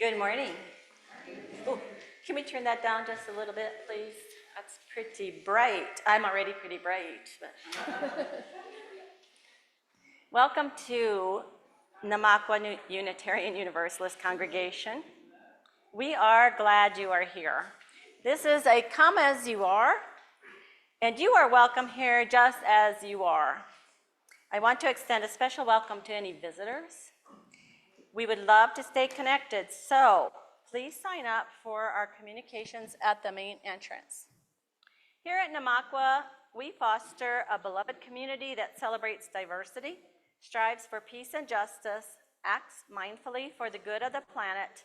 Good morning. Oh, can we turn that down just a little bit, please? That's pretty bright. I'm already pretty bright. But welcome to Namakwa Unitarian Universalist Congregation. We are glad you are here. This is a come as you are, and you are welcome here just as you are. I want to extend a special welcome to any visitors. We would love to stay connected, so please sign up for our communications at the main entrance. Here at Namakwa, we foster a beloved community that celebrates diversity, strives for peace and justice, acts mindfully for the good of the planet,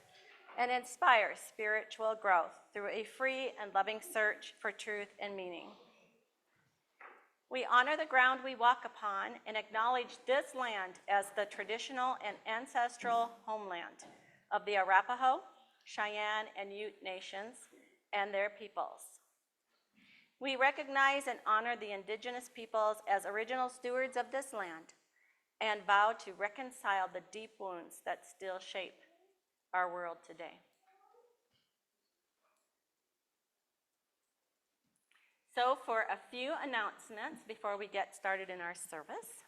and inspires spiritual growth through a free and loving search for truth and meaning. We honor the ground we walk upon and acknowledge this land as the traditional and ancestral homeland of the Arapaho, Cheyenne, and Ute nations and their peoples. We recognize and honor the indigenous peoples as original stewards of this land and vow to reconcile the deep wounds that still shape our world today. So for a few announcements before we get started in our service.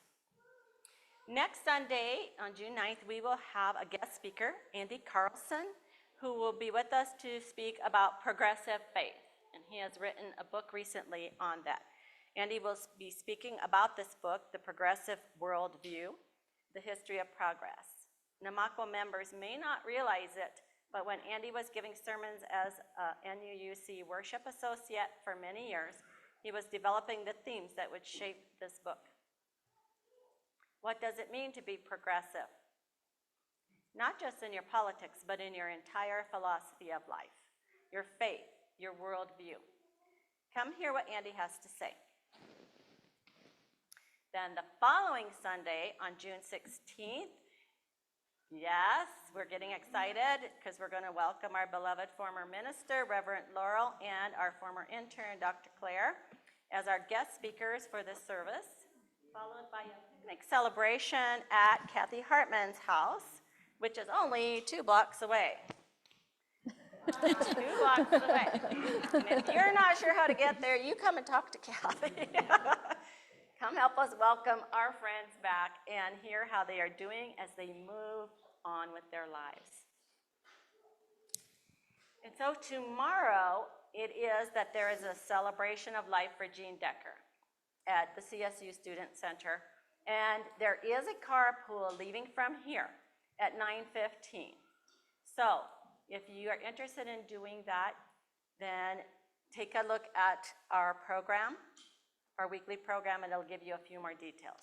Next Sunday, on June 9th, we will have a guest speaker, Andy Carlson, who will be with us to speak about progressive faith. And he has written a book recently on that. Andy will be speaking about this book, The Progressive Worldview, The History of Progress. Namakwa members may not realize it, but when Andy was giving sermons as a NUUC worship associate for many years, he was developing the themes that would shape this book. What does it mean to be progressive? Not just in your politics, but in your entire philosophy of life, your faith, your worldview. Come hear what Andy has to say. Then the following Sunday on June 16th, yes, we're getting excited because we're going to welcome our beloved former minister, Reverend Laurel, and our former intern, Dr. Claire, as our guest speakers for this service, followed by a picnic celebration at Kathy Hartman's house, which is only 2 blocks away. 2 blocks away. And if you're not sure how to get there, you come and talk to Kathy. Come help us welcome our friends back and hear how they are doing as they move on with their lives. And so tomorrow, it is that there is a celebration of life for Jean Decker at the CSU Student Center. And there is a carpool leaving from here at 9:15. So if you are interested in doing that, then take a look at our program, our weekly program, and it'll give you a few more details.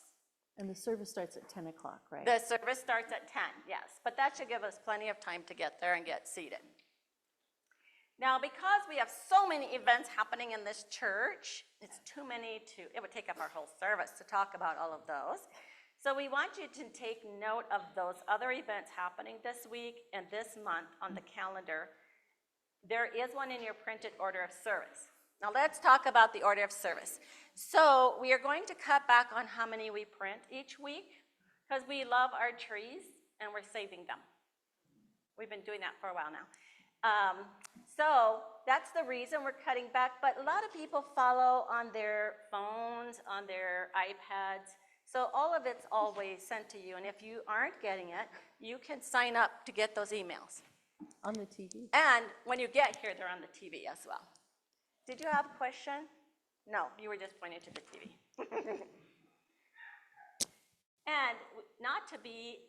And the service starts at 10 o'clock, right? The service starts at 10, yes. But that should give us plenty of time to get there and get seated. Now, because we have so many events happening in this church, it's too many it would take up our whole service to talk about all of those. So we want you to take note of those other events happening this week and this month on the calendar. There is one in your printed order of service. Now let's talk about the order of service. So we are going to cut back on how many we print each week because we love our trees and we're saving them. We've been doing that for a while now. So that's the reason we're cutting back, but a lot of people follow on their phones, on their iPads. So all of it's always sent to you, and if you aren't getting it, you can sign up to get those emails. On the TV. And when you get here, they're on the TV as well. Did you have a question? No, you were just pointing to the TV. And not to be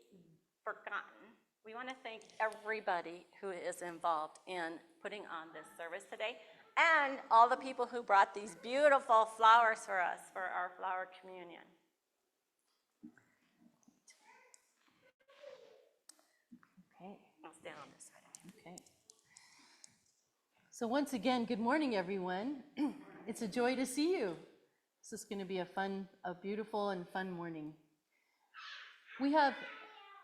forgotten, we want to thank everybody who is involved in putting on this service today and all the people who brought these beautiful flowers for us for our flower communion. Okay. I'll stand on this side. Okay. So once again, good morning, everyone. It's a joy to see you. This is going to be a beautiful and fun morning. We have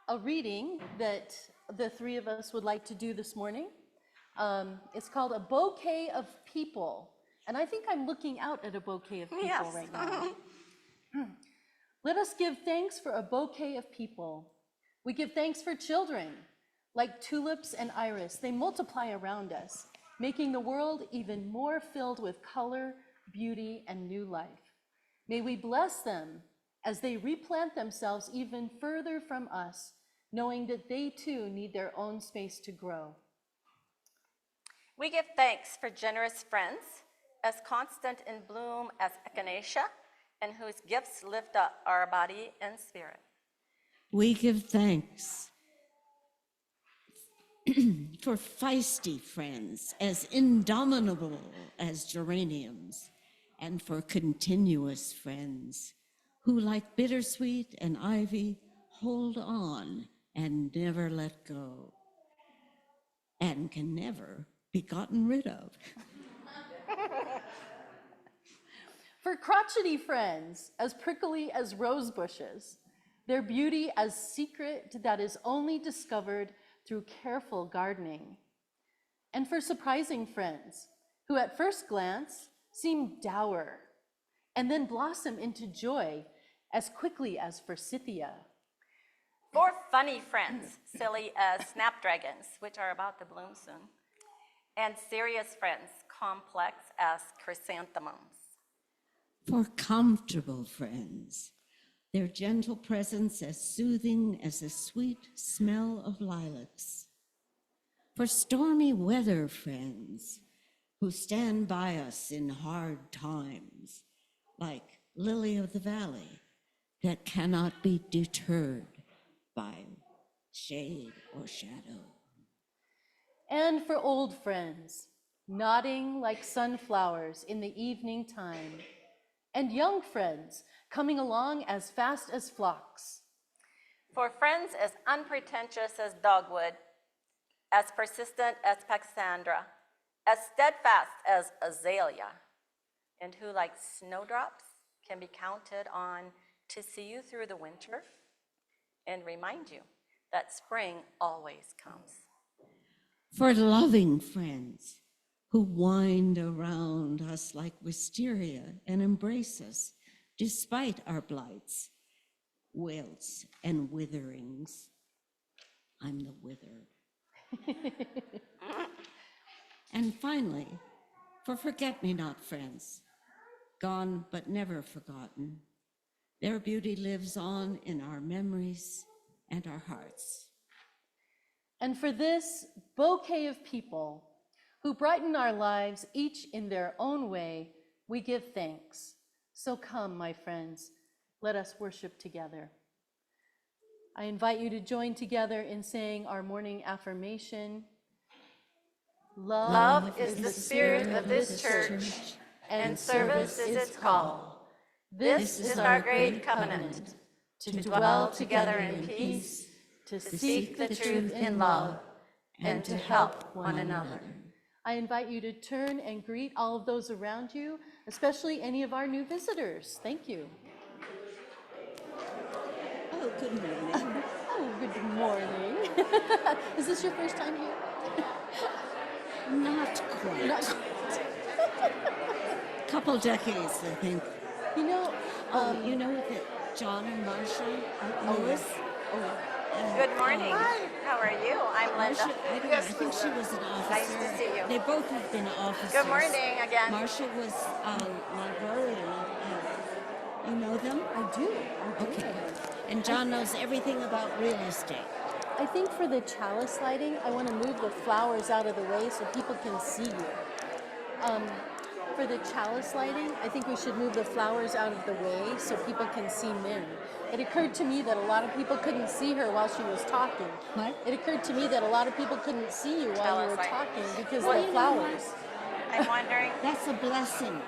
a reading that the 3 of us would like to do this morning. It's called A Bouquet of People. And I think I'm looking out at a bouquet of people right now. Let us give thanks for a bouquet of people. We give thanks for children, Like tulips and iris, they multiply around us, making the world even more filled with color, beauty, and new life. May we bless them as they replant themselves even further from us, knowing that they too need their own space to grow. We give thanks for generous friends, as constant in bloom as echinacea, and whose gifts lift up our body and spirit. We give thanks for feisty friends, as indomitable as geraniums, and for continuous friends who, like bittersweet and ivy, hold on and never let go, and can never be gotten rid of. For crotchety friends, as prickly as rose bushes, their beauty as secret that is only discovered through careful gardening. And for surprising friends, who at first glance seem dour, and then blossom into joy as quickly as forsythia. For funny friends, silly as snapdragons, which are about to bloom soon, and serious friends, complex as chrysanthemums. For comfortable friends, their gentle presence as soothing as the sweet smell of lilacs. For stormy weather friends who stand by us in hard times, like lily of the valley that cannot be deterred by shade or shadow. And for old friends, nodding like sunflowers in the evening time, and young friends coming along as fast as flocks. For friends as unpretentious as dogwood, as persistent as Pachysandra, as steadfast as azalea, and who, like snowdrops, can be counted on to see you through the winter and remind you that spring always comes. For loving friends who wind around us like wisteria and embrace us despite our blights, wilts, and witherings. I'm the withered. And finally, for forget-me-not friends, gone but never forgotten. Their beauty lives on in our memories and our hearts. And for this bouquet of people who brighten our lives, each in their own way, we give thanks. So come, my friends, let us worship together. I invite you to join together in saying our morning affirmation. Love is the spirit of this church, and service is its call. This is our great covenant, to dwell together in peace, to seek the truth in love, and to help one another. I invite you to turn and greet all of those around you, especially any of our new visitors. Thank you. Oh, good morning. Oh, good morning. Is this your first time here? Not quite. Not quite. Couple decades, I think. You know, You know that John and Marcia Lewis? Good morning. Hi. How are you? I'm Marcia, Linda. I think she was an officer. Nice to see you. They both have been officers. Good morning again. Marcia was librarian. You know them? I do. Okay. And John knows everything about real estate. I think for the chalice lighting, I want to move the flowers out of the way so people can see you. For the chalice lighting, I think we should move the flowers out of the way so people can see Mim. It occurred to me that a lot of people couldn't see her while she was talking. What? It occurred to me that a lot of people couldn't see you while you were Chalice lighting. talking because Well, of the flowers. I'm wondering, That's a blessing.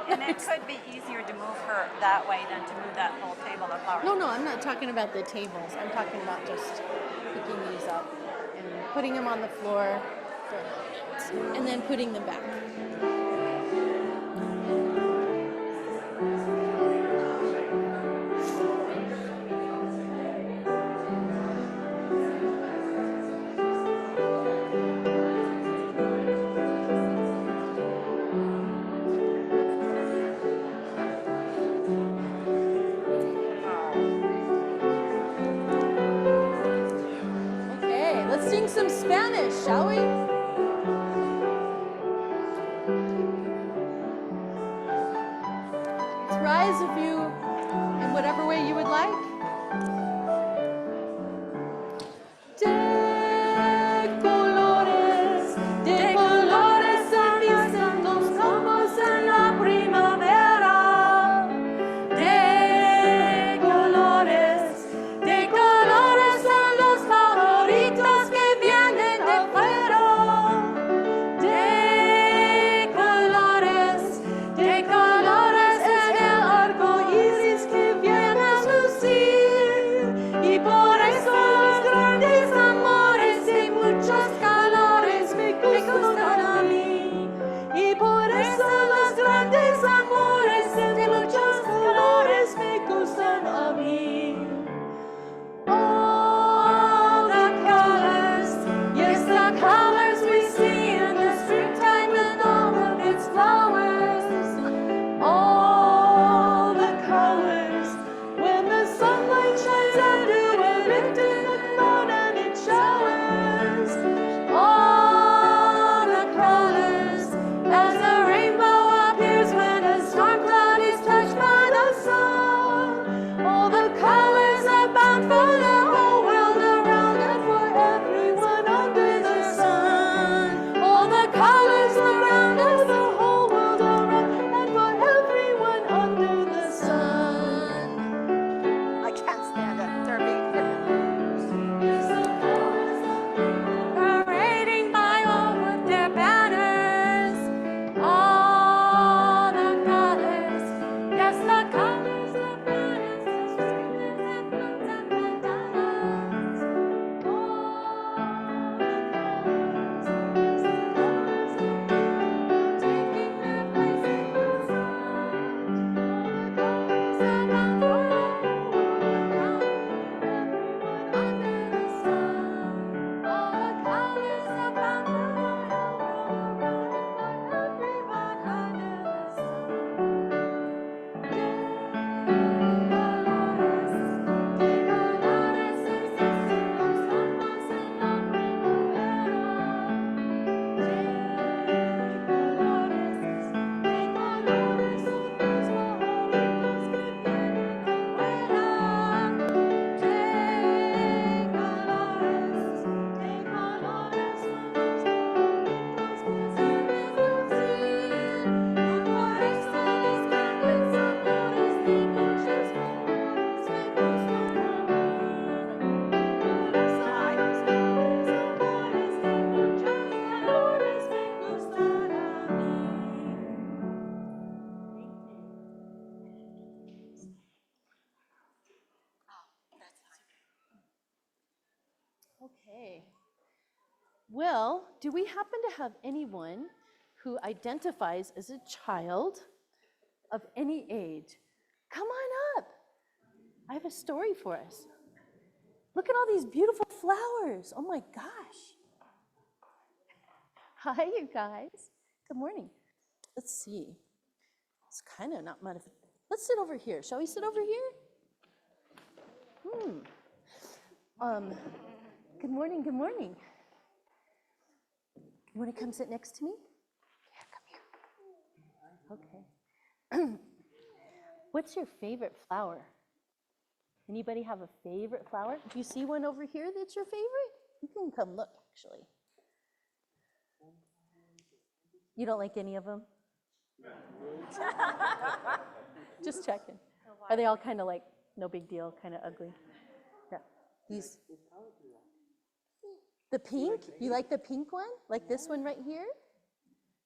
and it could be easier to move her that way than to move that whole table of flowers. No, I'm not talking about the tables. I'm talking about just picking these up and putting them on the floor and then putting them back. sing some Spanish, shall we? Let's rise if you, in whatever way you would like. De colores se visten los campos en la primavera. De colores son los favoritos que vienen de fuera. De colores es el arco iris que viene a lucir. Y por eso los grandes amores de muchos colores me gustan a mí. Y por eso los grandes amores de muchos colores me gustan a mí. All the colors, yes, the colors we see in the springtime and all of its flowers. All the colors, when the sunlight shines under a lifted moon and it showers. All the colors, as a rainbow appears when a storm cloud is touched by the sun. All the colors are bound for the whole world around and for everyone under the sun. All the colors around and the whole world around and for everyone under the sun. I can't stand it, Derby. Parading by all with their banners. All the colors, yes, the colors of banners, the sweetness and blooms and bandanas. All the colors, the colors of rainbow taking their place in the sun. All the colors around for the whole world around everyone under the sun. All the colors abound for the whole world around for everyone under the sun. De colores existen los campos en la primavera. De colores son los favoritos que vienen de fuera. De colores son los favoritos que vienen a lucir. Y por eso los grandes amores de muchos colores me gustan a mí. Por eso los grandes amores de muchos colores me gustan a mí. Okay. Well, do we happen to have anyone who identifies as a child of any age? Come on up. I have a story for us. Look at all these beautiful flowers. Oh my gosh. Hi, you guys. Good morning. Let's see. It's kind of not much. Let's sit over here. Shall we sit over here? Good morning, good morning. You want to come sit next to me? Yeah, come here. Okay. What's your favorite flower? Anybody have a favorite flower? Do you see one over here that's your favorite? You can come look, actually. You don't like any of them? Just checking. Are they all kind of like, no big deal, kind of ugly? Yeah. These. The pink? You like the pink one? Like this one right here?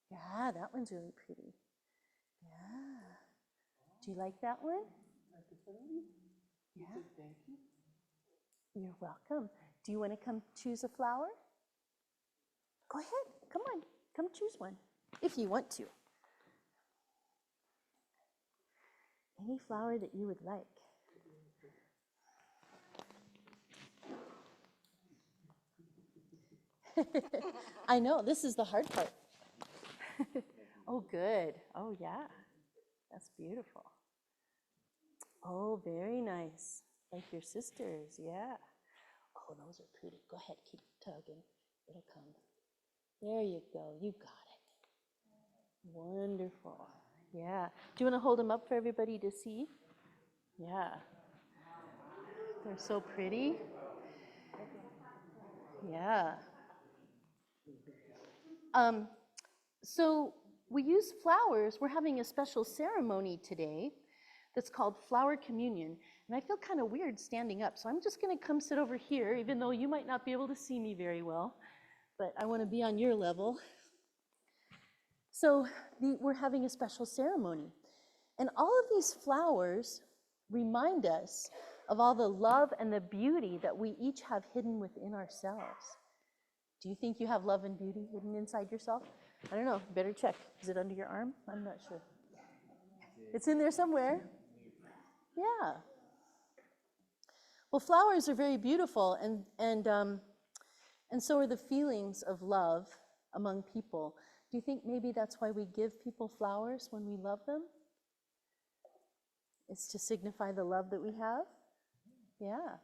Yeah, that one's really pretty. Yeah. Do you like that one? Yeah. You're welcome. Do you want to come choose a flower? Go ahead. Come on. Come choose one if you want to. Any flower that you would like. I know, this is the hard part. Oh, good. Oh, yeah. That's beautiful. Oh, very nice. Like your sisters, yeah. Oh, those are pretty. Go ahead, keep tugging. It'll come. There you go. You got it. Wonderful. Yeah. Do you want to hold them up for everybody to see? Yeah. They're so pretty. Yeah. So we use flowers. We're having a special ceremony today that's called Flower Communion. And I feel kind of weird standing up, so I'm just going to come sit over here, even though you might not be able to see me very well. But I want to be on your level. So we're having a special ceremony. And all of these flowers remind us of all the love and the beauty that we each have hidden within ourselves. Do you think you have love and beauty hidden inside yourself? I don't know, better check. Is it under your arm? I'm not sure. It's in there somewhere. Yeah. Well, flowers are very beautiful, and so are the feelings of love among people. Do you think maybe that's why we give people flowers when we love them? It's to signify the love that we have? Yeah.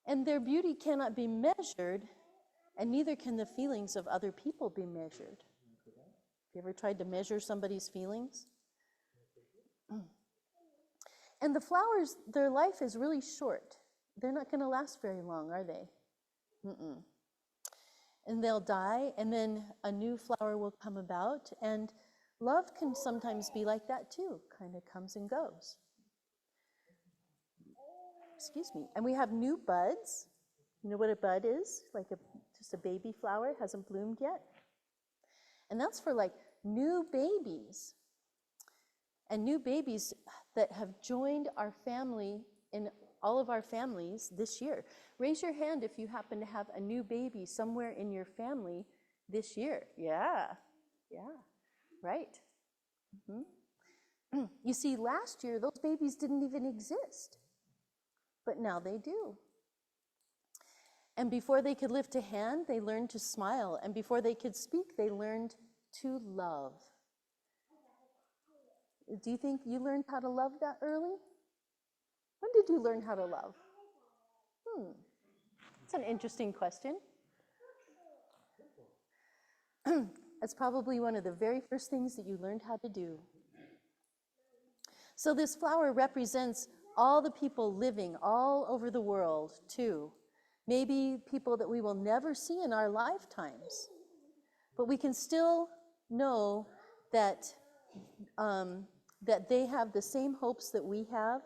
And their beauty cannot be measured, and neither can the feelings of other people be measured. Have you ever tried to measure somebody's feelings? And the flowers, their life is really short. They're not going to last very long, are they? Mm-mm. And they'll die, and then a new flower will come about, and love can sometimes be like that too, kind of comes and goes. Excuse me. And we have new buds. You know what a bud is? Like just a baby flower, hasn't bloomed yet. And that's for like new babies. And new babies that have joined our family in all of our families this year. Raise your hand if you happen to have a new baby somewhere in your family this year. Yeah, right. Mm-hmm. You see, last year, those babies didn't even exist, but now they do. And before they could lift a hand, they learned to smile. And before they could speak, they learned to love. Do you think you learned how to love that early? When did you learn how to love? That's an interesting question. That's probably one of the very first things that you learned how to do. So this flower represents all the people living all over the world, too. Maybe people that we will never see in our lifetimes. But we can still know that, that they have the same hopes that we have,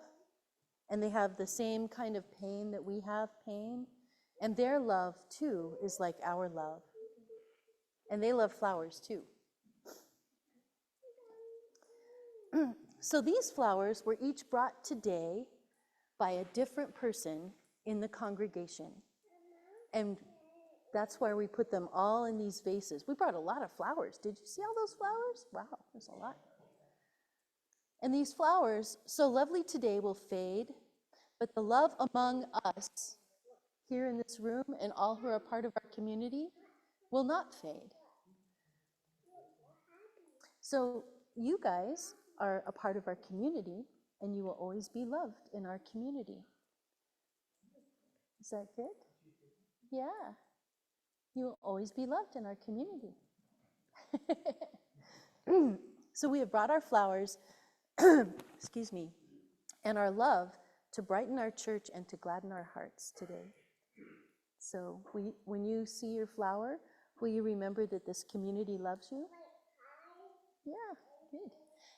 and they have the same kind of pain that we have pain. And their love, too, is like our love. And they love flowers, too. So these flowers were each brought today by a different person in the congregation. And that's why we put them all in these vases. We brought a lot of flowers. Did you see all those flowers? Wow, there's a lot. And these flowers, so lovely today, will fade, but the love among us here in this room and all who are part of our community will not fade. So you guys are a part of our community, and you will always be loved in our community. Is that good? Yeah. You will always be loved in our community. So we have brought our flowers, excuse me, and our love to brighten our church and to gladden our hearts today. So when you see your flower, will you remember that this community loves you? Yeah, good.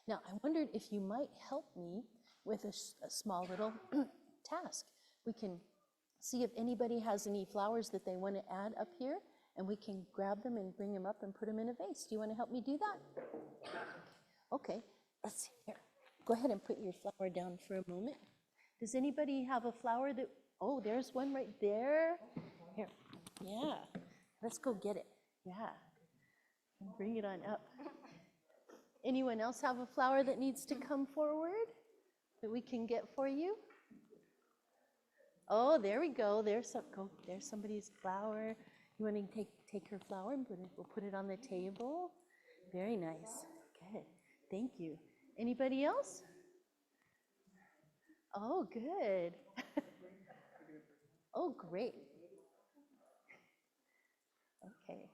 Now, I wondered if you might help me with a small little task. We can see if anybody has any flowers that they want to add up here, and we can grab them and bring them up and put them in a vase. Do you want to help me do that? Okay, let's see here. Go ahead and put your flower down for a moment. Does anybody have a flower that, oh, there's one right there. Here, yeah, let's go get it. Yeah, and bring it on up. Anyone else have a flower that needs to come forward that we can get for you? Oh, there we go. There's somebody's flower. You want to take her flower and we'll put it on the table. Very nice. Good. Thank you. Anybody else? Oh, good. Oh, great. Okay,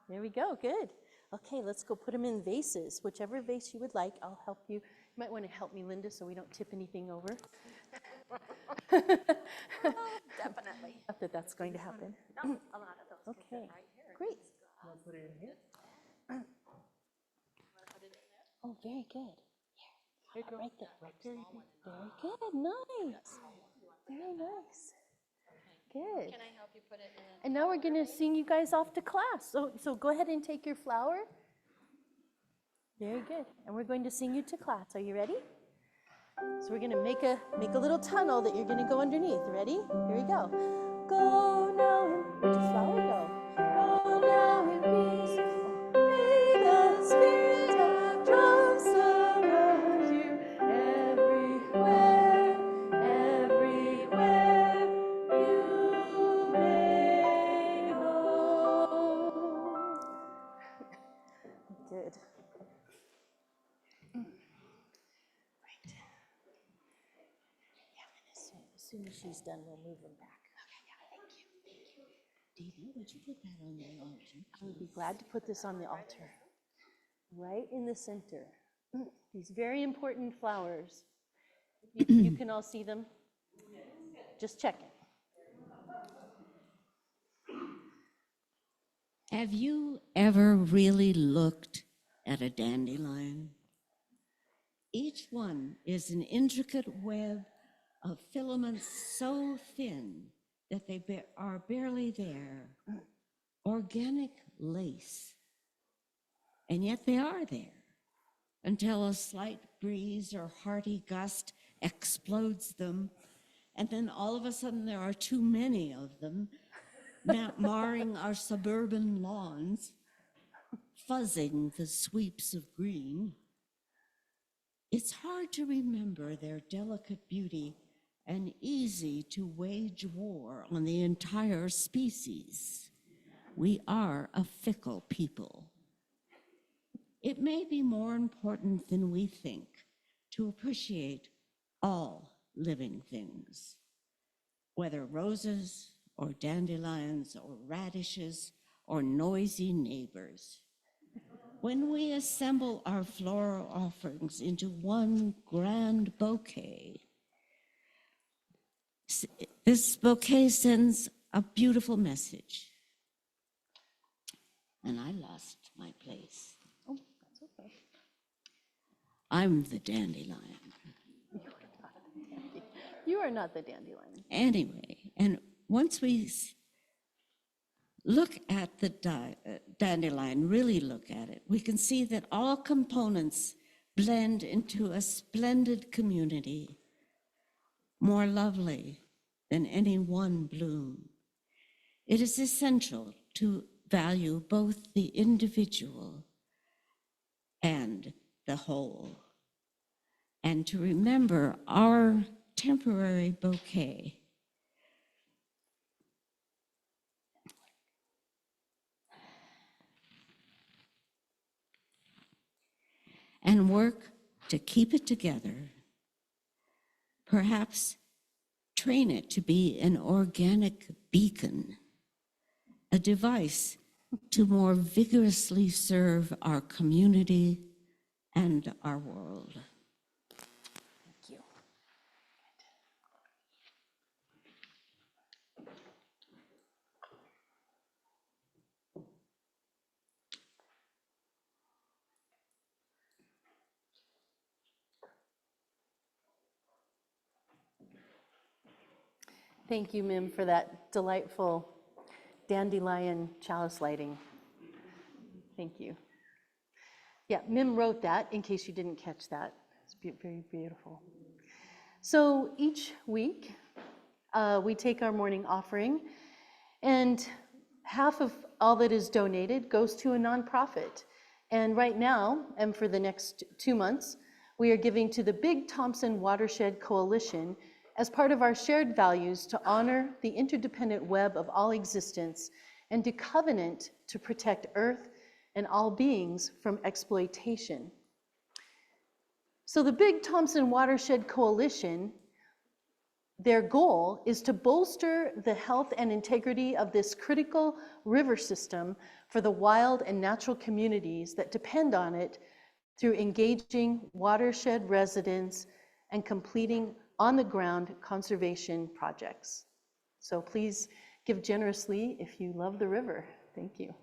there we go, good. Okay, let's go put them in vases, whichever vase you would like. I'll help you. You might want to help me, Linda, so we don't tip anything over. Definitely. Not that that's going to happen. No, a lot of those can fit Okay, right here. great. Want to put it in here? Oh, very good. Here you go. Right there. Very good, nice. Very nice. Good. Can I help you put it in? And now we're going to sing you guys off to class. So go ahead and take your flower. Very good. And we're going to sing you to class. Are you ready? So we're going to make a little tunnel that you're going to go underneath. Ready? Here we go. Go now and where'd your flower go? Go now in peace. May the Spirit of drums surround you everywhere, everywhere you may go. Good. Right. Yeah, and as soon as she's done, we'll move them back. Okay, yeah, thank you. Didi, would you put that on the altar? I would be glad to put this on the altar, right in the center. These very important flowers. You can all see them? Just checking. Have you ever really looked at a dandelion? Each one is an intricate web of filaments so thin that they are barely there. Organic lace. And yet they are there until a slight breeze or hearty gust explodes them. And then all of a sudden there are too many of them, marring our suburban lawns, fuzzing the sweeps of green. It's hard to remember their delicate beauty and easy to wage war on the entire species. We are a fickle people. It may be more important than we think to appreciate all living things, whether roses or dandelions or radishes or noisy neighbors. When we assemble our floral offerings into one grand bouquet, this bouquet sends a beautiful message. And I lost my place. Oh, that's okay. I'm the dandelion. You are not the dandelion. Anyway, and once we look at the dandelion, really look at it, we can see that all components blend into a splendid community, more lovely than any one bloom. It is essential to value both the individual and the whole, and to remember our temporary bouquet and work to keep it together. Perhaps train it to be an organic beacon, a device to more vigorously serve our community and our world. Thank you. Thank you, Mim, for that delightful dandelion chalice lighting. Thank you. Yeah, Mim wrote that, in case you didn't catch that. It's very beautiful. So each week, we take our morning offering, and half of all that is donated goes to a nonprofit. And right now, and for the next 2 months, we are giving to the Big Thompson Watershed Coalition as part of our shared values to honor the interdependent web of all existence and to covenant to protect Earth and all beings from exploitation. So the Big Thompson Watershed Coalition, Their goal is to bolster the health and integrity of this critical river system for the wild and natural communities that depend on it through engaging watershed residents and completing on-the-ground conservation projects. So please give generously if you love the river. Thank you.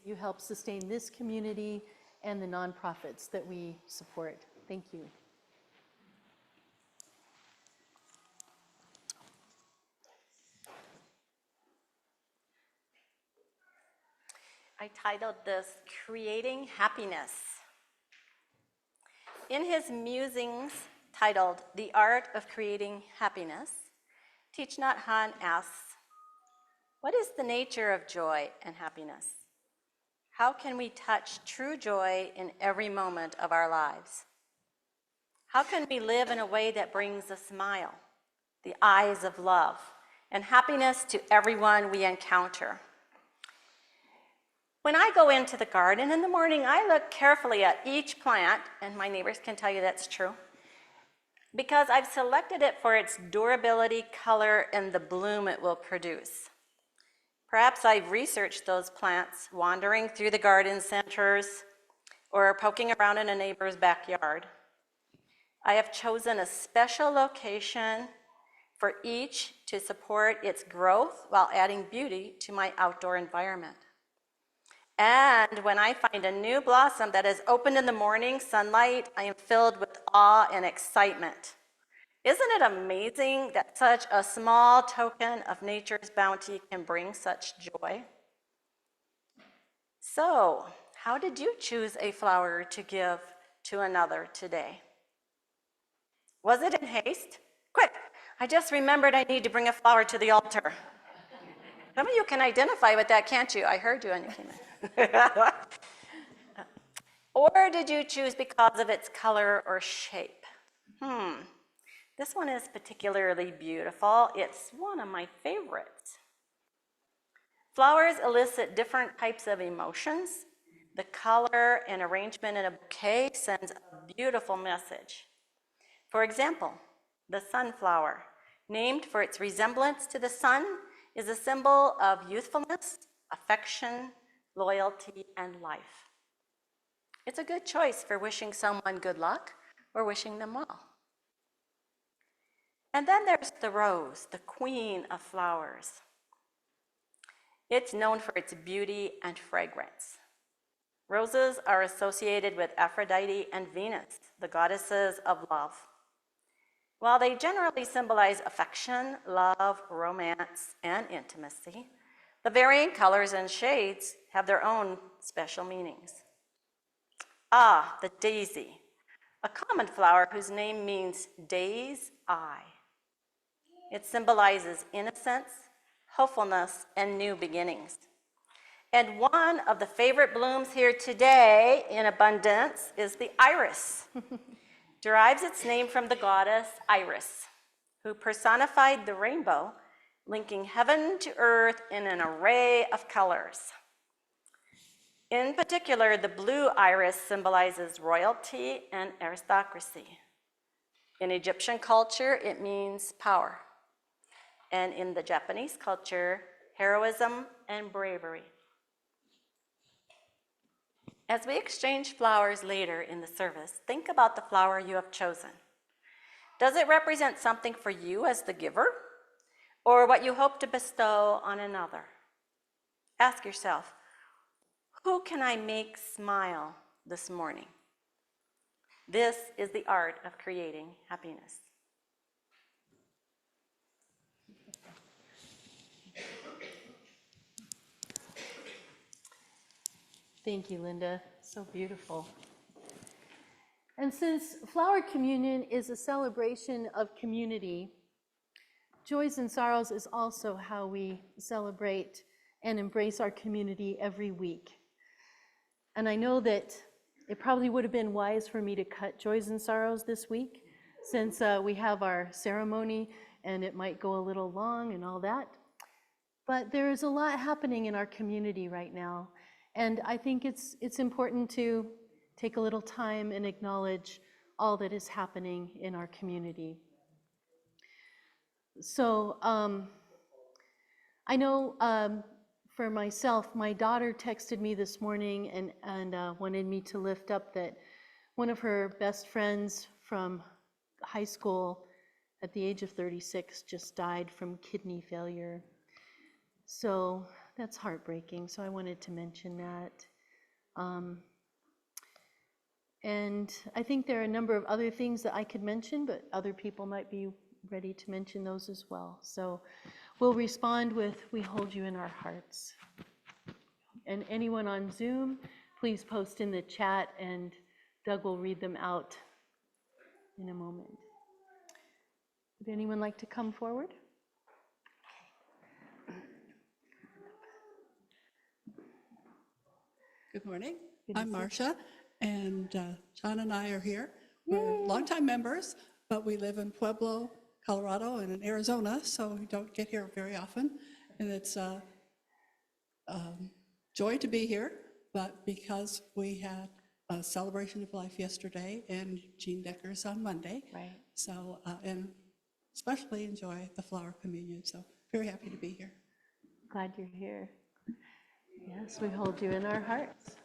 You help sustain this community and the nonprofits that we support. Thank you. I titled this Creating Happiness. In his musings titled The Art of Creating Happiness, Thich Nhat Hanh asks, what is the nature of joy and happiness? How can we touch true joy in every moment of our lives? How can we live in a way that brings a smile, the eyes of love, and happiness to everyone we encounter? When I go into the garden in the morning, I look carefully at each plant, and my neighbors can tell you that's true, because I've selected it for its durability, color, and the bloom it will produce. Perhaps I've researched those plants wandering through the garden centers or poking around in a neighbor's backyard. I have chosen a special location for each to support its growth while adding beauty to my outdoor environment. And when I find a new blossom that is opened in the morning sunlight, I am filled with awe and excitement. Isn't it amazing that such a small token of nature's bounty can bring such joy? So, how did you choose a flower to give to another today? Was it in haste? Quick, I just remembered I need to bring a flower to the altar. Some of you can identify with that, can't you? I heard you when you came in. Or did you choose because of its color or shape? This one is particularly beautiful. It's one of my favorites. Flowers elicit different types of emotions. The color and arrangement in a bouquet sends a beautiful message. For example, the sunflower, named for its resemblance to the sun, is a symbol of youthfulness, affection, loyalty, and life. It's a good choice for wishing someone good luck or wishing them well. And then there's the rose, the queen of flowers. It's known for its beauty and fragrance. Roses are associated with Aphrodite and Venus, the goddesses of love. While they generally symbolize affection, love, romance, and intimacy, the varying colors and shades have their own special meanings. Ah, the daisy, a common flower whose name means day's eye. It symbolizes innocence, hopefulness, and new beginnings. And one of the favorite blooms here today in abundance is the iris. Derives its name from the goddess Iris, who personified the rainbow, linking heaven to earth in an array of colors. In particular, the blue iris symbolizes royalty and aristocracy. In Egyptian culture, it means power. And in the Japanese culture, heroism and bravery. As we exchange flowers later in the service, think about the flower you have chosen. Does it represent something for you as the giver, or what you hope to bestow on another? Ask yourself, who can I make smile this morning? This is the art of creating happiness. Thank you, Linda. So beautiful. And since Flower Communion is a celebration of community, Joys and Sorrows is also how we celebrate and embrace our community every week. And I know that it probably would have been wise for me to cut Joys and Sorrows this week, since we have our ceremony and it might go a little long and all that. But there is a lot happening in our community right now. And I think it's important to take a little time and acknowledge all that is happening in our community. So I know for myself, my daughter texted me this morning and wanted me to lift up that one of her best friends from high school at the age of 36 just died from kidney failure. So that's heartbreaking, so I wanted to mention that. And I think there are a number of other things that I could mention, but other people might be ready to mention those as well. So we'll respond with, we hold you in our hearts. And anyone on Zoom, please post in the chat and Doug will read them out in a moment. Would anyone like to come forward? Good morning. Good to I'm see you. Marcia, and John and I are here. We're longtime members, but we live in Pueblo, Colorado, and in Arizona, so we don't get here very often. And it's a joy to be here, but because we had a celebration of life yesterday and Jean Decker's on Monday, Right. so and especially enjoy the flower communion. So very happy to be here. Glad you're here. Yes, we hold you in our hearts.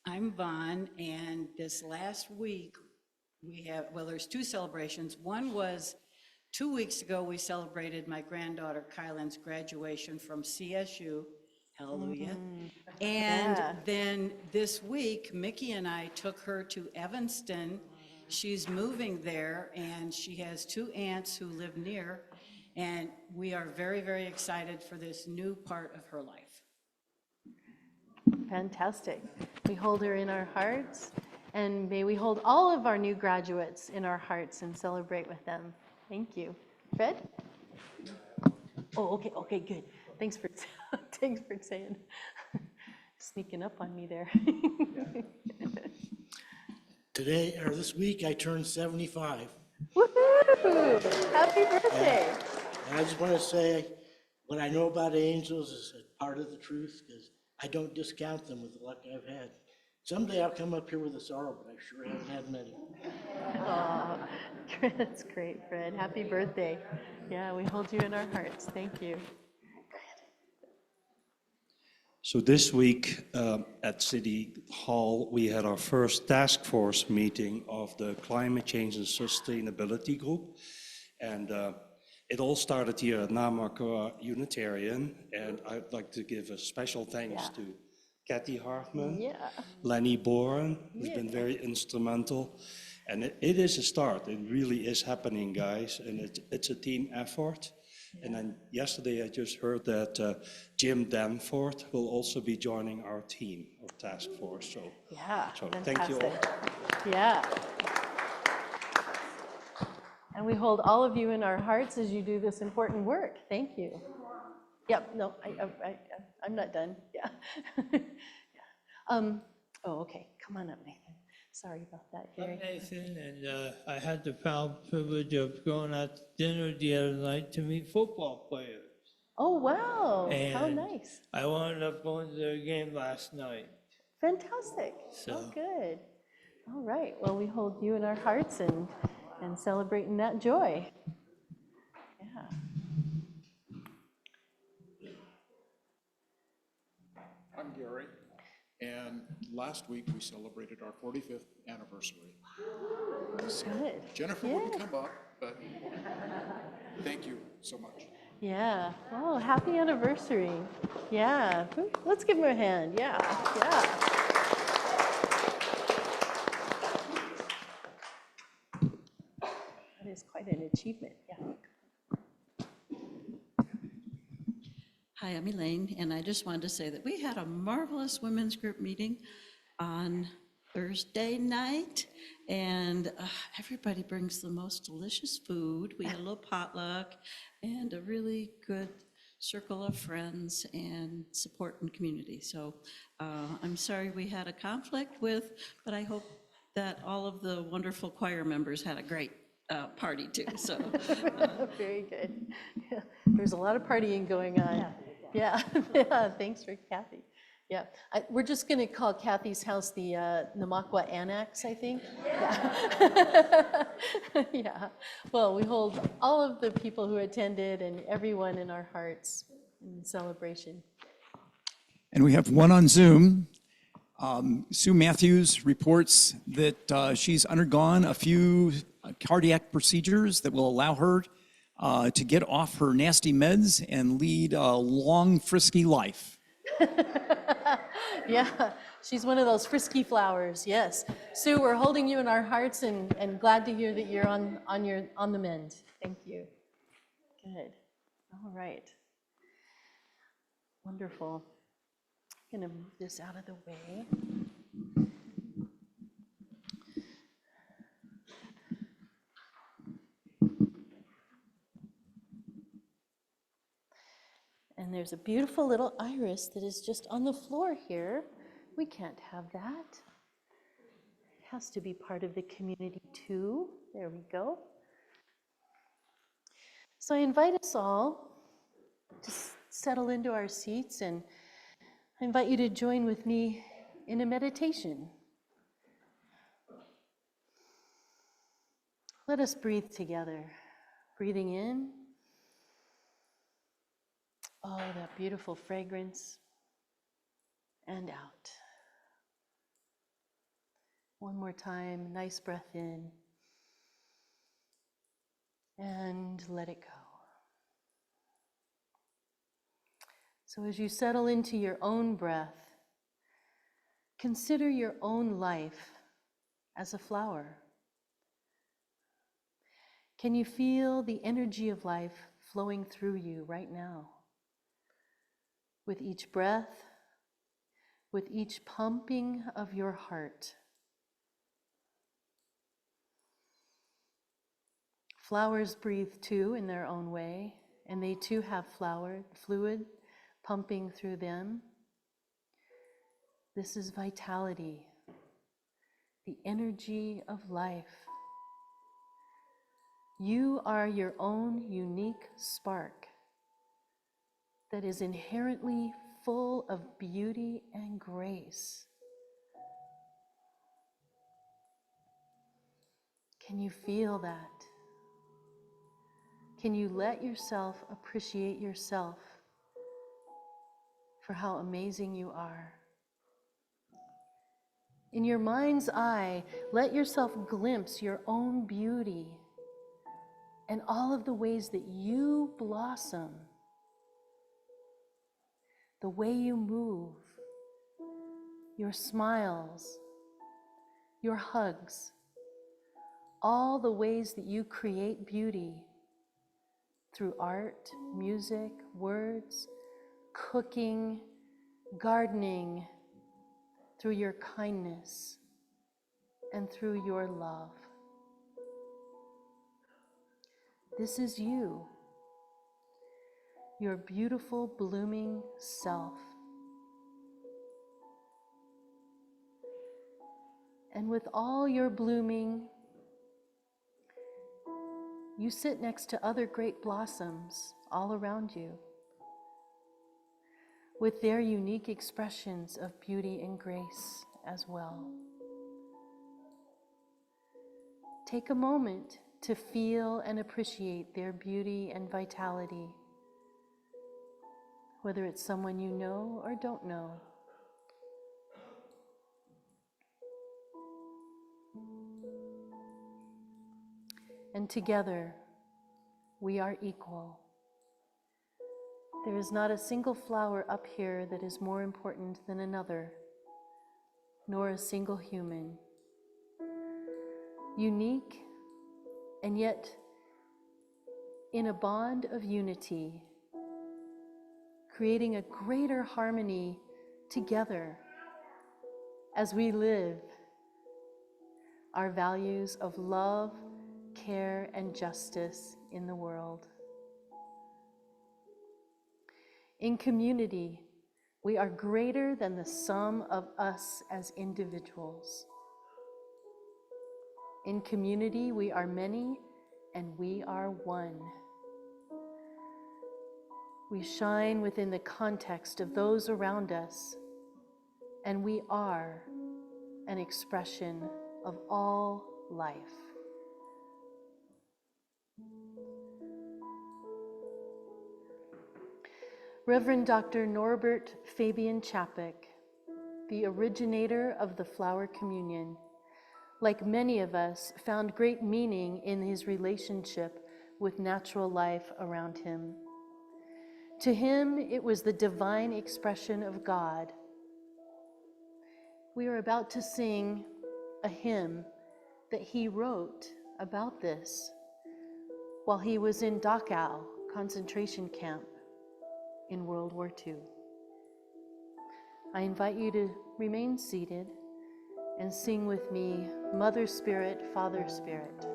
I'm Vaughn, and this last week there's two celebrations. One was 2 weeks ago, we celebrated my granddaughter Kylan's graduation from CSU. Hallelujah. And Yeah. then this week, Mickey and I took her to Evanston. She's moving there, and she has two aunts who live near, and we are very, very excited for this new part of her life. Fantastic. We hold her in our hearts, and may we hold all of our new graduates in our hearts and celebrate with them. Thank you. Fred? Oh, okay, good. Thanks for saying, sneaking up on me there. Today, or this week, I turned 75. Woohoo! Happy birthday. And I just want to say, what I know about angels is a part of the truth, because I don't discount them with the luck I've had. Someday I'll come up here with a sorrow, but I sure haven't had many. Aw, that's great, Fred. Happy birthday. Yeah, we hold you in our hearts. Thank you. So this week at City Hall, we had our first task force meeting of the Climate Change and Sustainability Group. And it all started here at Namakwa Unitarian. And I'd like to give a special thanks to Kathy Hartman, Yeah. Lenny Boren, who's been very instrumental. And it is a start. It really is happening, guys. And it's a team effort. And then yesterday I just heard that Jim Danforth will also be joining our team of task force. So, Yeah, so thank you all. Yeah. And we hold all of you in our hearts as you do this important work. Thank you. Yep, no, I'm not done. Yeah. Yeah. Oh, okay. Come on up, Nathan. Sorry about that, I'm Gary. Nathan, and I had the proud privilege of going out to dinner the other night to meet football players. Oh, wow. How And nice. I wound up going to their game last night. Fantastic. Oh, good. All right. Well, we hold you in our hearts and celebrating that joy. Yeah. I'm Gary, and last week we celebrated our 45th anniversary. So Good. Jennifer wouldn't come up, but thank you so much. Yeah. Oh, happy anniversary. Yeah. Let's give him a hand. Yeah. Yeah. That is quite an achievement. Yeah. Hi, I'm Elaine, and I just wanted to say that we had a marvelous women's group meeting on Thursday night, and everybody brings the most delicious food. We had a little potluck and a really good circle of friends and support and community. So I'm sorry we had a conflict but I hope that all of the wonderful choir members had a great party too, so. Very good. Yeah. There's a lot of partying going on. Yeah. Yeah. Thanks for Kathy. Yeah. We're just going to call Kathy's house the Namakwa Annex, I think. Yeah. Yeah. Well, we hold all of the people who attended and everyone in our hearts in celebration. And we have one on Zoom. Sue Matthews reports that she's undergone a few cardiac procedures that will allow her to get off her nasty meds and lead a long, frisky life. Yeah, she's one of those frisky flowers, yes. Sue, we're holding you in our hearts and glad to hear that you're on the mend. Thank you. Good. All right. Wonderful. I'm going to move this out of the way. And there's a beautiful little iris that is just on the floor here. We can't have that. It has to be part of the community too. There we go. So I invite us all to settle into our seats, and I invite you to join with me in a meditation. Let us breathe together. Breathing in. Oh, that beautiful fragrance. And out. One more time, nice breath in. And let it go. So as you settle into your own breath, consider your own life as a flower. Can you feel the energy of life flowing through you right now? With each breath, with each pumping of your heart. Flowers breathe too in their own way, and they too have fluid pumping through them. This is vitality, the energy of life. You are your own unique spark that is inherently full of beauty and grace. Can you feel that? Can you let yourself appreciate yourself for how amazing you are? In your mind's eye, let yourself glimpse your own beauty and all of the ways that you blossom, the way you move, your smiles, your hugs, all the ways that you create beauty through art, music, words, cooking, gardening, through your kindness, and through your love. This is you, your beautiful, blooming self. And with all your blooming, you sit next to other great blossoms all around you, with their unique expressions of beauty and grace as well. Take a moment to feel and appreciate their beauty and vitality, whether it's someone you know or don't know. And together, we are equal. There is not a single flower up here that is more important than another, nor a single human. Unique, and yet in a bond of unity, creating a greater harmony together as we live our values of love, care, and justice in the world. In community, we are greater than the sum of us as individuals. In community, we are many and we are one. We shine within the context of those around us, and we are an expression of all life. Reverend Dr. Norbert Fabian Chapek, the originator of the Flower Communion, like many of us, found great meaning in his relationship with natural life around him. To him, it was the divine expression of God. We are about to sing a hymn that he wrote about this while he was in Dachau concentration camp in World War II. I invite you to remain seated and sing with me, Mother Spirit, Father Spirit.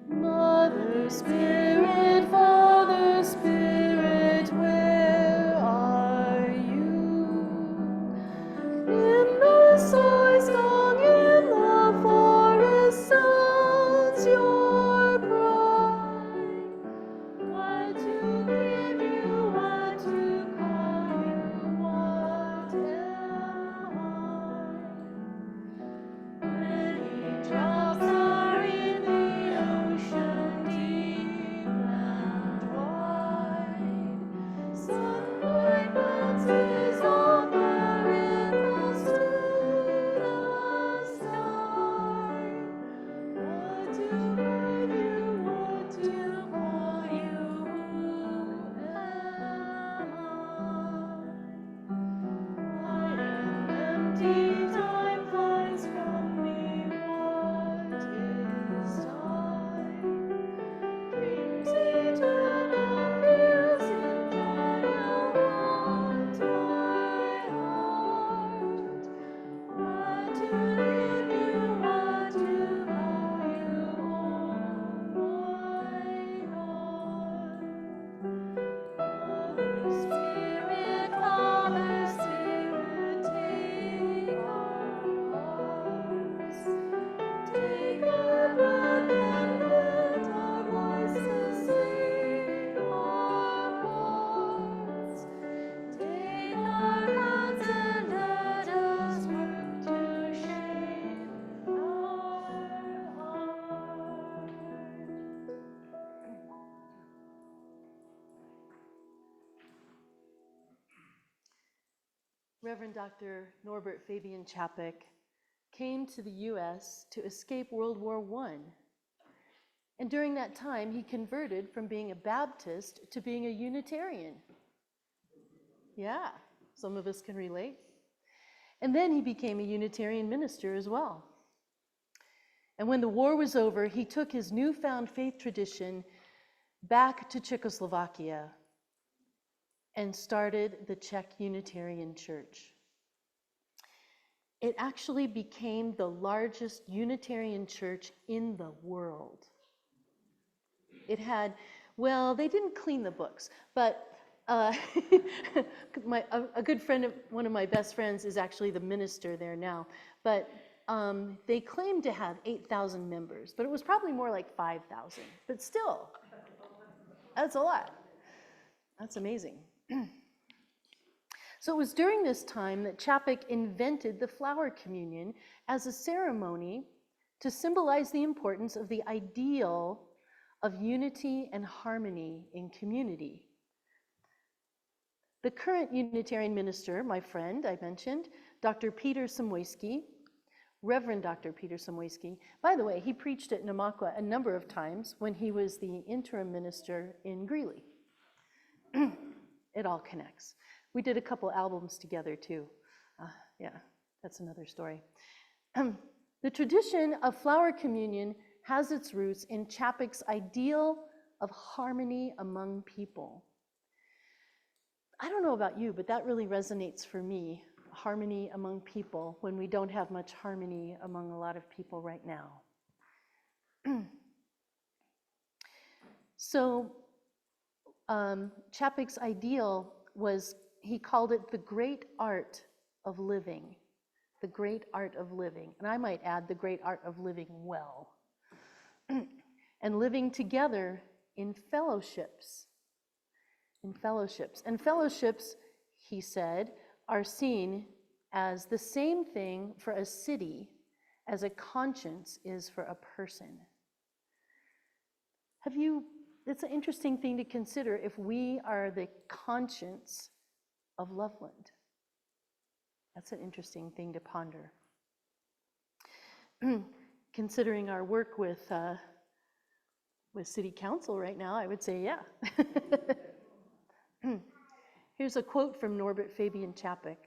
Mother Spirit, Father Spirit, Spirit, Father, Spirit, take our hearts. Take our breath and let our voices sing our hearts. Take our hands and let us work to shape our heart. Reverend Dr. Norbert Fabian Chapek came to the U.S. to escape World War I. And during that time, he converted from being a Baptist to being a Unitarian. Yeah, some of us can relate. And then he became a Unitarian minister as well. And when the war was over, he took his newfound faith tradition back to Czechoslovakia and started the Czech Unitarian Church. It actually became the largest Unitarian church in the world. It had, well, they didn't clean the books, but a good friend, one of my best friends is actually the minister there now, but they claimed to have 8,000 members, but it was probably more like 5,000, but still, that's a lot. That's amazing. So it was during this time that Chapek invented the flower communion as a ceremony to symbolize the importance of the ideal of unity and harmony in community. The current Unitarian minister, my friend I mentioned, Dr. Peter Samoyski, Reverend Dr. Peter Samoyski, by the way, he preached at Namakwa a number of times when he was the interim minister in Greeley. It all connects. We did a couple albums together too. Yeah, that's another story. The tradition of flower communion has its roots in Chapek's ideal of harmony among people. I don't know about you, but that really resonates for me, harmony among people, when we don't have much harmony among a lot of people right now. So Chapek's ideal was, he called it the great art of living, the great art of living. And I might add the great art of living well. And living together in fellowships. In fellowships. And fellowships, he said, are seen as the same thing for a city as a conscience is for a person. It's an interesting thing to consider if we are the conscience of Loveland. That's an interesting thing to ponder. Considering our work with City Council right now, I would say, yeah. Here's a quote from Norbert Fabian Chapek.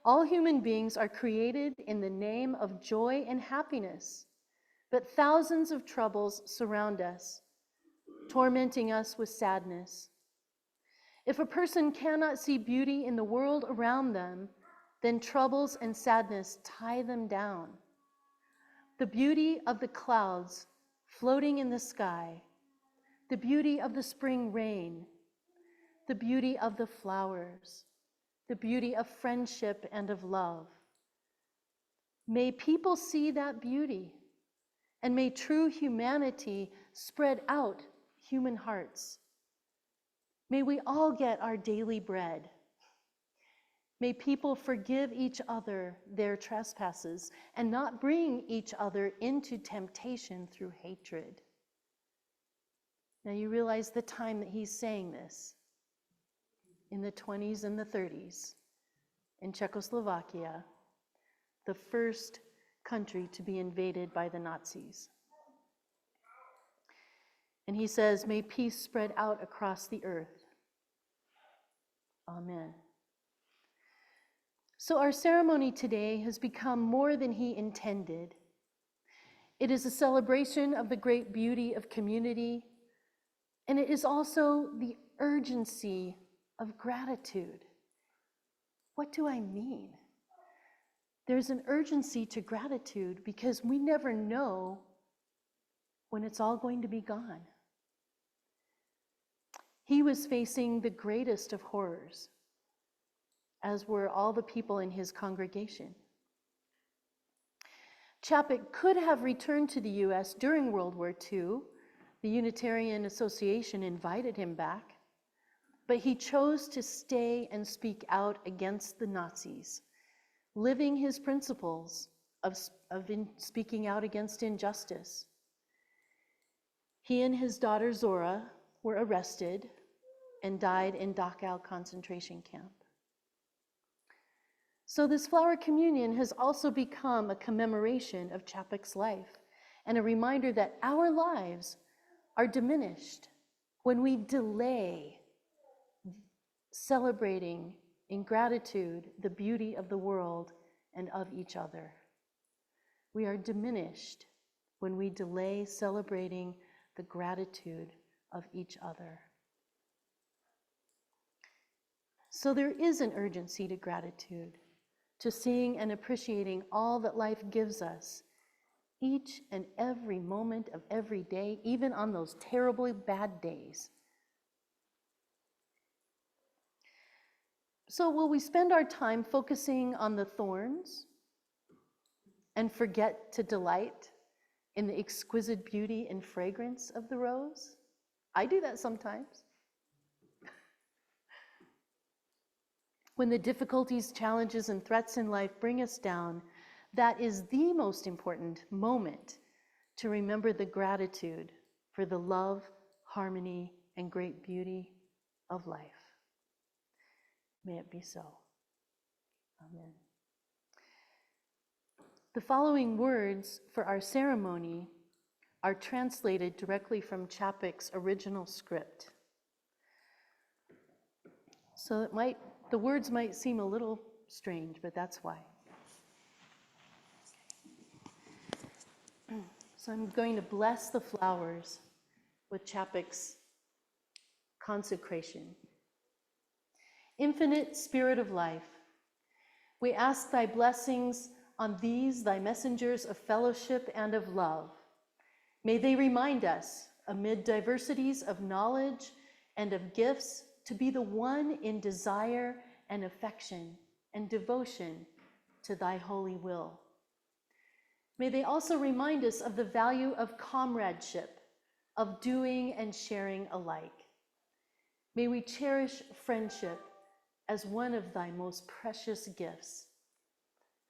All human beings are created in the name of joy and happiness, but thousands of troubles surround us, tormenting us with sadness. If a person cannot see beauty in the world around them, then troubles and sadness tie them down. The beauty of the clouds floating in the sky, the beauty of the spring rain, the beauty of the flowers, the beauty of friendship and of love. May people see that beauty, and may true humanity spread out human hearts. May we all get our daily bread. May people forgive each other their trespasses and not bring each other into temptation through hatred. Now you realize the time that he's saying this, in the 20s and the 30s, in Czechoslovakia, the first country to be invaded by the Nazis. And he says, may peace spread out across the earth. Amen. So our ceremony today has become more than he intended. It is a celebration of the great beauty of community, and it is also the urgency of gratitude. What do I mean? There's an urgency to gratitude because we never know when it's all going to be gone. He was facing the greatest of horrors, as were all the people in his congregation. Chapek could have returned to the US during World War II. The Unitarian Association invited him back, but he chose to stay and speak out against the Nazis, living his principles of speaking out against injustice. He and his daughter Zora were arrested and died in Dachau concentration camp. So this flower communion has also become a commemoration of Chapek's life and a reminder that our lives are diminished when we delay celebrating in gratitude the beauty of the world and of each other. We are diminished when we delay celebrating the gratitude of each other. So there is an urgency to gratitude, to seeing and appreciating all that life gives us, each and every moment of every day, even on those terribly bad days. So will we spend our time focusing on the thorns and forget to delight in the exquisite beauty and fragrance of the rose? I do that sometimes. When the difficulties, challenges, and threats in life bring us down, that is the most important moment to remember the gratitude for the love, harmony, and great beauty of life. May it be so. Amen. The following words for our ceremony are translated directly from Chapek's original script. So the words might seem a little strange, but that's why. So I'm going to bless the flowers with Chapek's consecration. Infinite Spirit of life, we ask thy blessings on these, thy messengers of fellowship and of love. May they remind us, amid diversities of knowledge and of gifts, to be the one in desire and affection and devotion to thy holy will. May they also remind us of the value of comradeship, of doing and sharing alike. May we cherish friendship as one of thy most precious gifts.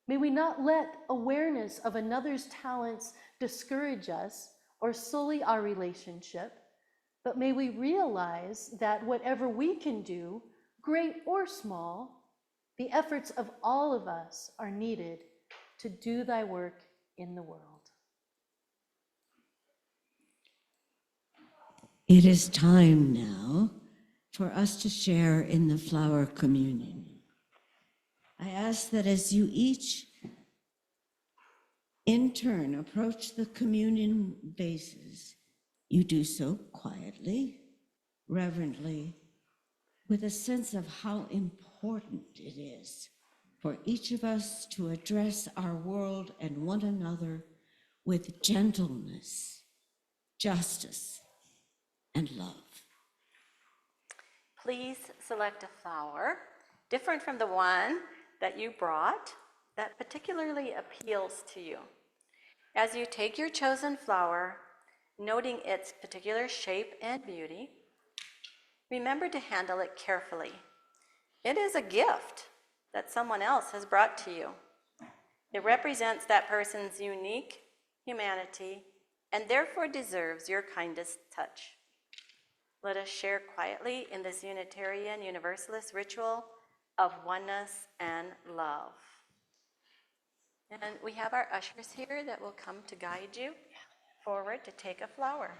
May we not let awareness of another's talents discourage us or sully our relationship, but may we realize that whatever we can do, great or small, the efforts of all of us are needed to do thy work in the world. It is time now for us to share in the flower communion. I ask that as you each in turn approach the communion vases, you do so quietly, reverently, with a sense of how important it is for each of us to address our world and one another with gentleness, justice, and love. Please select a flower different from the one that you brought that particularly appeals to you. As you take your chosen flower, noting its particular shape and beauty, remember to handle it carefully. It is a gift that someone else has brought to you. It represents that person's unique humanity and therefore deserves your kindest touch. Let us share quietly in this Unitarian Universalist ritual of oneness and love. And we have our ushers here that will come to guide you forward to take a flower.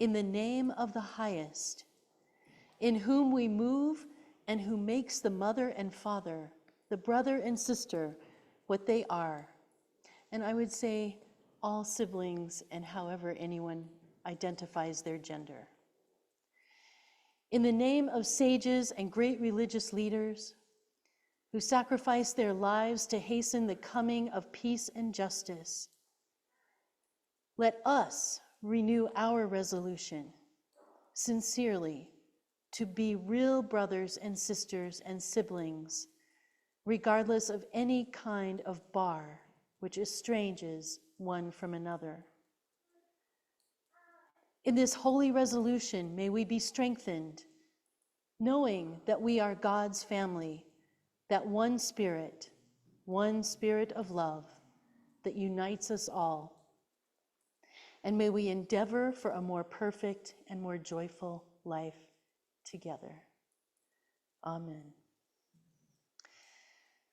in the name of the highest, in whom we move and who makes the mother and father, the brother and sister, what they are. And I would say all siblings and however anyone identifies their gender. In the name of sages and great religious leaders who sacrificed their lives to hasten the coming of peace and justice, let us renew our resolution, sincerely, to be real brothers and sisters and siblings, regardless of any kind of bar which estranges one from another. In this holy resolution, may we be strengthened, knowing that we are God's family, that one spirit of love that unites us all. And may we endeavor for a more perfect and more joyful life together. Amen.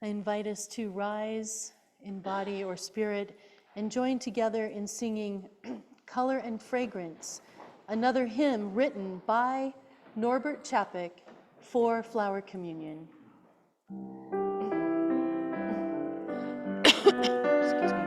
I invite us to rise in body or spirit and join together in singing Color and Fragrance, another hymn written by Norbert Chapek for Flower Communion. Excuse me.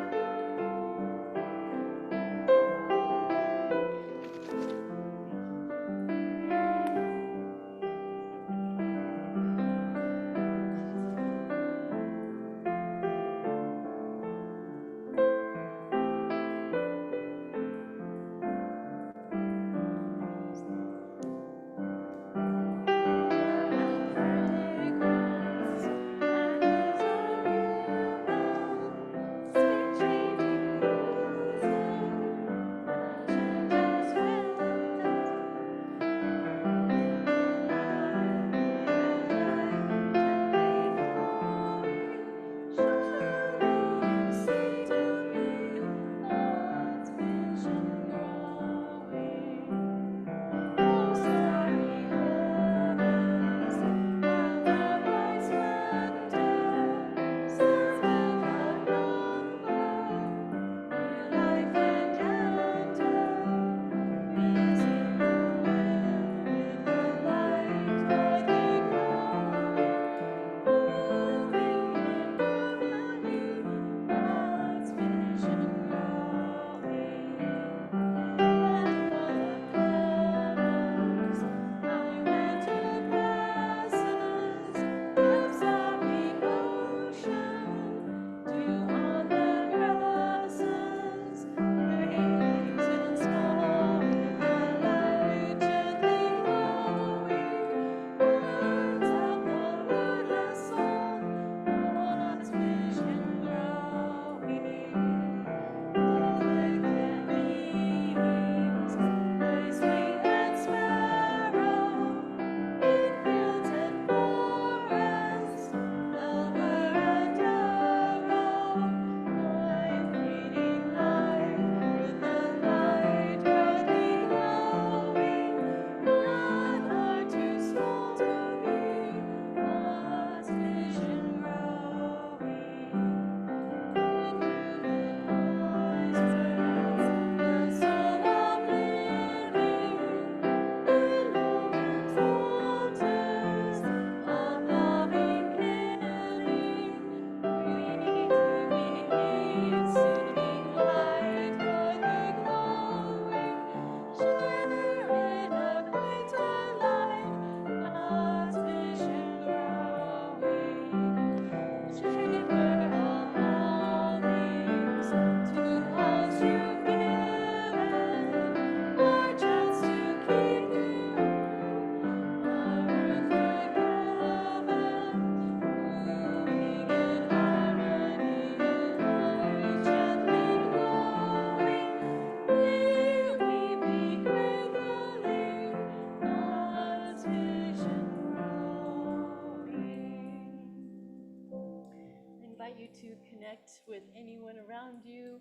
To connect with anyone around you,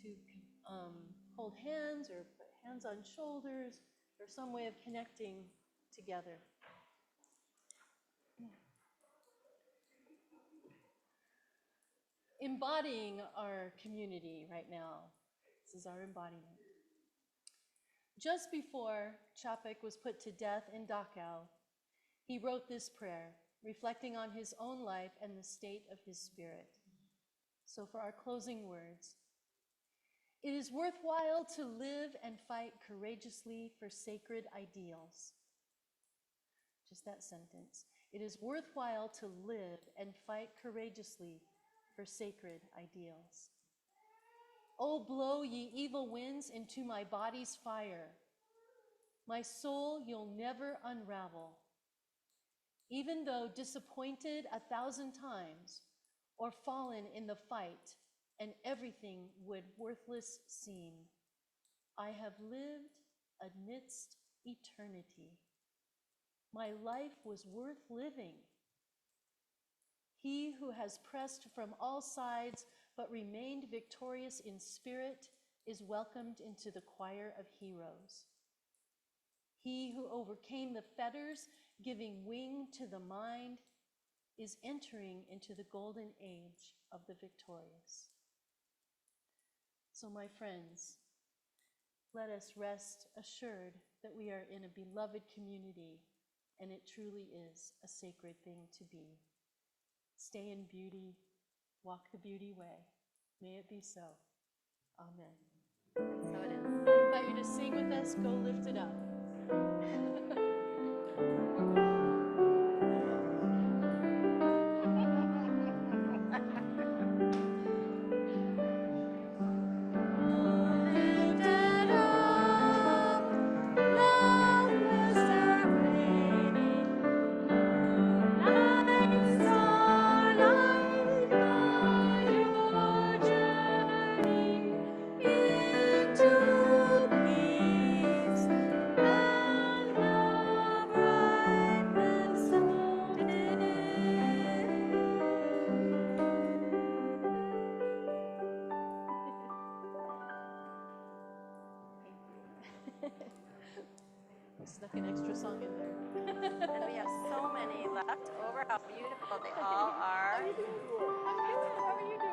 to hold hands or put hands on shoulders or some way of connecting together. Embodying our community right now. This is our embodiment. Just before Chapek was put to death in Dachau, he wrote this prayer, reflecting on his own life and the state of his spirit. So for our closing words, it is worthwhile to live and fight courageously for sacred ideals. Just that sentence. It is worthwhile to live and fight courageously for sacred ideals. Oh, blow ye evil winds into my body's fire. My soul you'll never unravel. Even though disappointed 1,000 times, or fallen in the fight, and everything would worthless seem, I have lived amidst eternity. My life was worth living. He who has pressed from all sides but remained victorious in spirit is welcomed into the choir of heroes. He who overcame the fetters, giving wing to the mind, is entering into the golden age of the victorious. So, my friends, let us rest assured that we are in a beloved community, and it truly is a sacred thing to be. Stay in beauty, walk the beauty way. May it be so. Amen. So it is. I invite you to sing with us, Go Lift It Up. Snuck an extra song in there. And we have so many left over. How beautiful they all are. How are you doing?